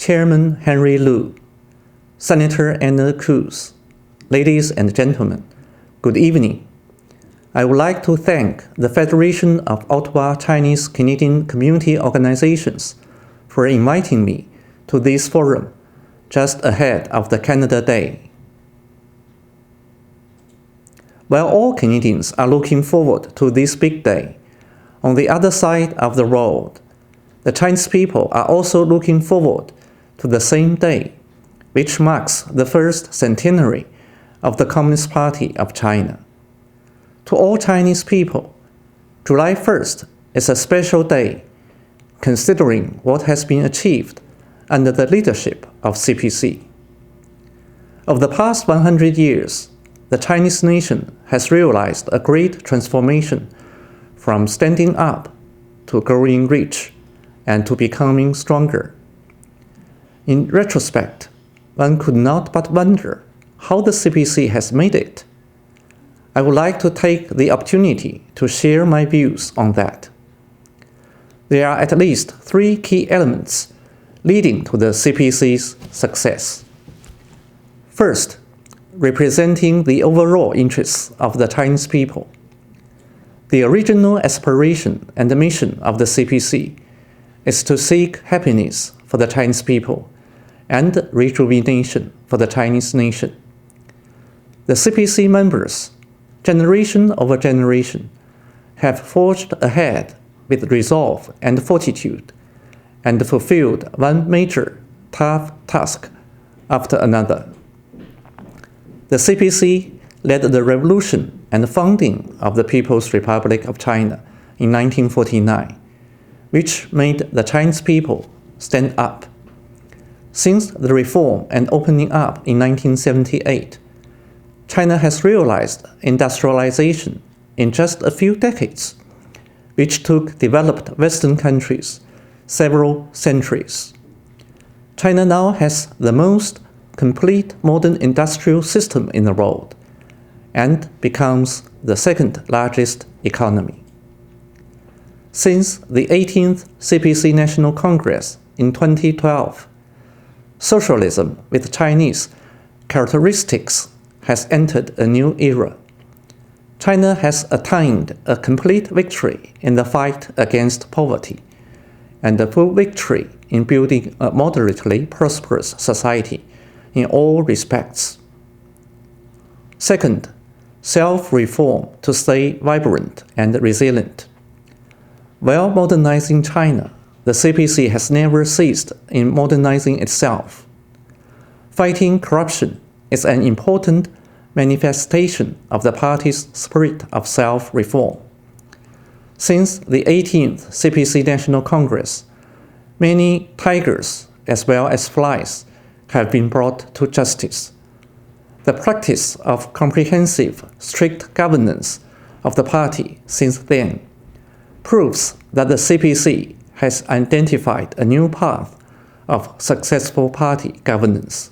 Chairman Henry Lu, Senator Anna Cruz, ladies and gentlemen, good evening. I would like to thank the Federation of Ottawa Chinese Canadian Community Organizations for inviting me to this forum just ahead of the Canada Day. While all Canadians are looking forward to this big day, on the other side of the world, the Chinese people are also looking forward to the same day, which marks the first centenary of the Communist Party of China. To all Chinese people, July 1st is a special day, considering what has been achieved under the leadership of CPC. Over the past 100 years, the Chinese nation has realized a great transformation from standing up to growing rich and to becoming stronger. In retrospect, one could not but wonder how the CPC has made it. I would like to take the opportunity to share my views on that. There are at least three key elements leading to the CPC's success. First, representing the overall interests of the Chinese people. The original aspiration and the mission of the CPC is to seek happiness for the Chinese people and rejuvenation for the Chinese nation. The CPC members, generation over generation, have forged ahead with resolve and fortitude and fulfilled one major tough task after another. The CPC led the revolution and founding of the People's Republic of China in 1949, which made the Chinese people stand up. Since the reform and opening up in 1978, China has realized industrialization in just a few decades, which took developed Western countries several centuries. China now has the most complete modern industrial system in the world and becomes the second largest economy. Since the 18th CPC National Congress in 2012, socialism with Chinese characteristics has entered a new era. China has attained a complete victory in the fight against poverty and a full victory in building a moderately prosperous society in all respects. Second, self-reform to stay vibrant and resilient. While modernizing China, the CPC has never ceased in modernizing itself. Fighting corruption is an important manifestation of the party's spirit of self-reform. Since the 18th CPC National Congress, many tigers as well as flies have been brought to justice. The practice of comprehensive, strict governance of the party since then proves that the CPC has identified a new path of successful party governance.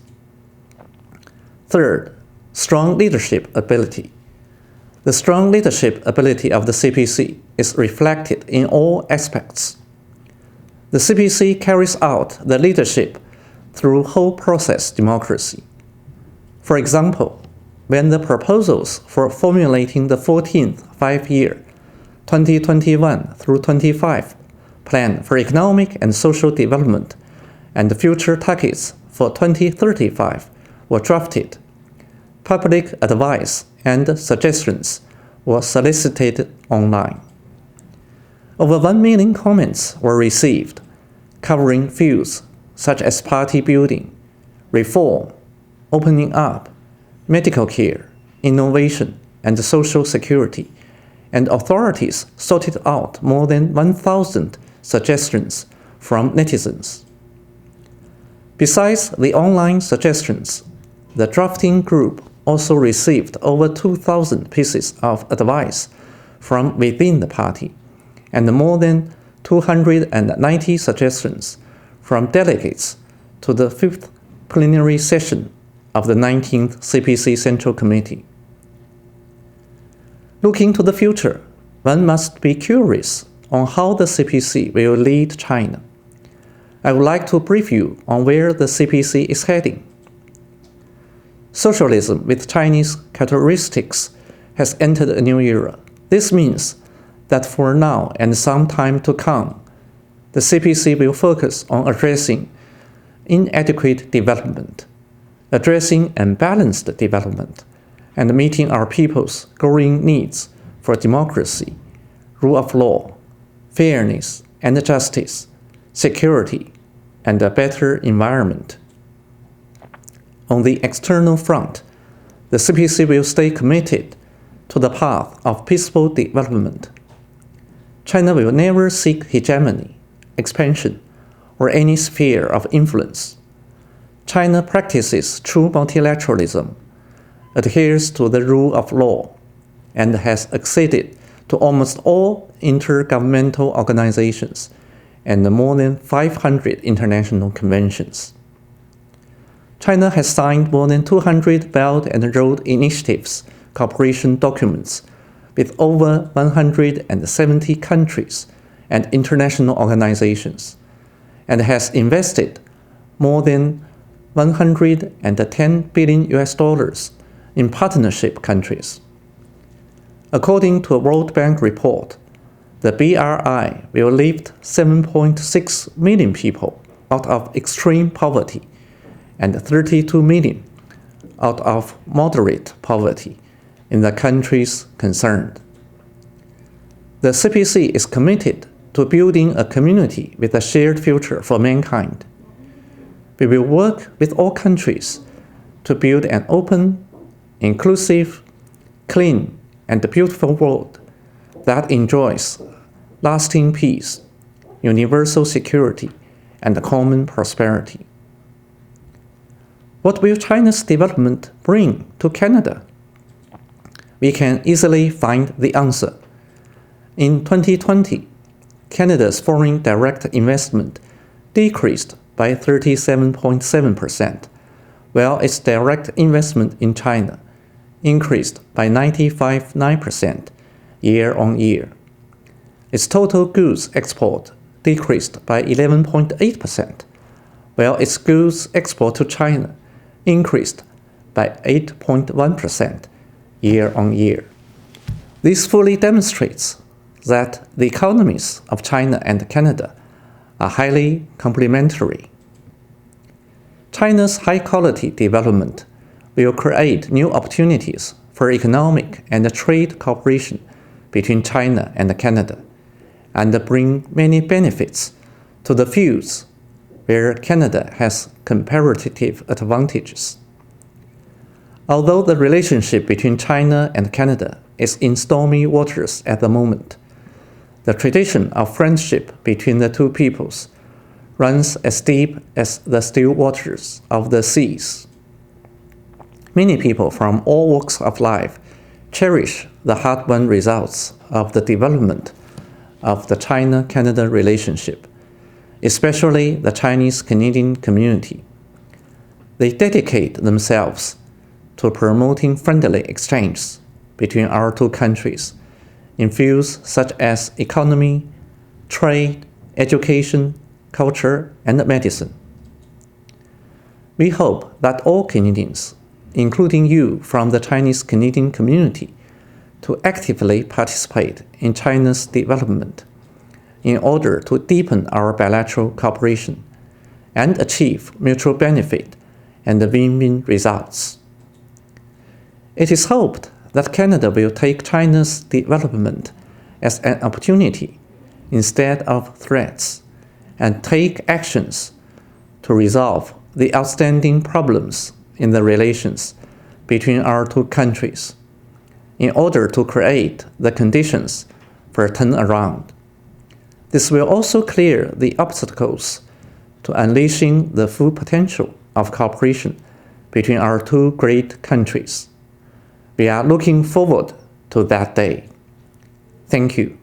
Third, strong leadership ability. The strong leadership ability of the CPC is reflected in all aspects. The CPC carries out the leadership through whole process democracy. For example, when the proposals for formulating the 14th five-year 2021 through 25 plan for economic and social development and the future targets for 2035 were drafted, public advice and suggestions were solicited online. Over 1 million comments were received, covering fields such as party building, reform, opening up, medical care, innovation, and social security, and authorities sorted out more than 1,000 suggestions from netizens. Besides the online suggestions, the drafting group also received over 2,000 pieces of advice from within the party, and more than 290 suggestions from delegates to the 5th plenary session of the 19th CPC Central Committee. Looking to the future, one must be curious on how the CPC will lead China. I would like to brief you on where the CPC is heading. Socialism with Chinese characteristics has entered a new era. This means that for now and some time to come, the CPC will focus on addressing inadequate development, addressing unbalanced development, and meeting our people's growing needs for democracy, rule of law, fairness and justice, security, and a better environment. On the external front, the CPC will stay committed to the path of peaceful development. China will never seek hegemony, expansion, or any sphere of influence. China practices true multilateralism, adheres to the rule of law, and has acceded to almost all intergovernmental organizations and more than 500 international conventions. China has signed more than 200 Belt and Road Initiatives cooperation documents with over 170 countries and international organizations, and has invested more than $110 billion in partnership countries. According to a World Bank report, the BRI will lift 7.6 million people out of extreme poverty and 32 million out of moderate poverty in the countries concerned. The CPC is committed to building a community with a shared future for mankind. We will work with all countries to build an open, inclusive, clean, and beautiful world that enjoys lasting peace, universal security, and common prosperity. What will China's development bring to Canada? We can easily find the answer. In 2020, Canada's foreign direct investment decreased by 37.7%, while its direct investment in China increased by 95.9% year-on-year. Its total goods export decreased by 11.8%, while its goods export to China increased by 8.1% year-on-year. This fully demonstrates that the economies of China and Canada are highly complementary. China's high-quality development will create new opportunities for economic and trade cooperation between China and Canada, and bring many benefits to the fields where Canada has comparative advantages. Although the relationship between China and Canada is in stormy waters at the moment, the tradition of friendship between the two peoples runs as deep as the still waters of the seas. Many people from all walks of life cherish the hard-won results of the development of the China-Canada relationship, especially the Chinese-Canadian community. They dedicate themselves to promoting friendly exchanges between our two countries in fields such as economy, trade, education, culture, and medicine. We hope that all Canadians, including you from the Chinese-Canadian community, to actively participate in China's development in order to deepen our bilateral cooperation and achieve mutual benefit and win-win results. It is hoped that Canada will take China's development as an opportunity instead of threats, and take actions to resolve the outstanding problems in the relations between our two countries in order to create the conditions for a turnaround. This will also clear the obstacles to unleashing the full potential of cooperation between our two great countries. We are looking forward to that day. Thank you.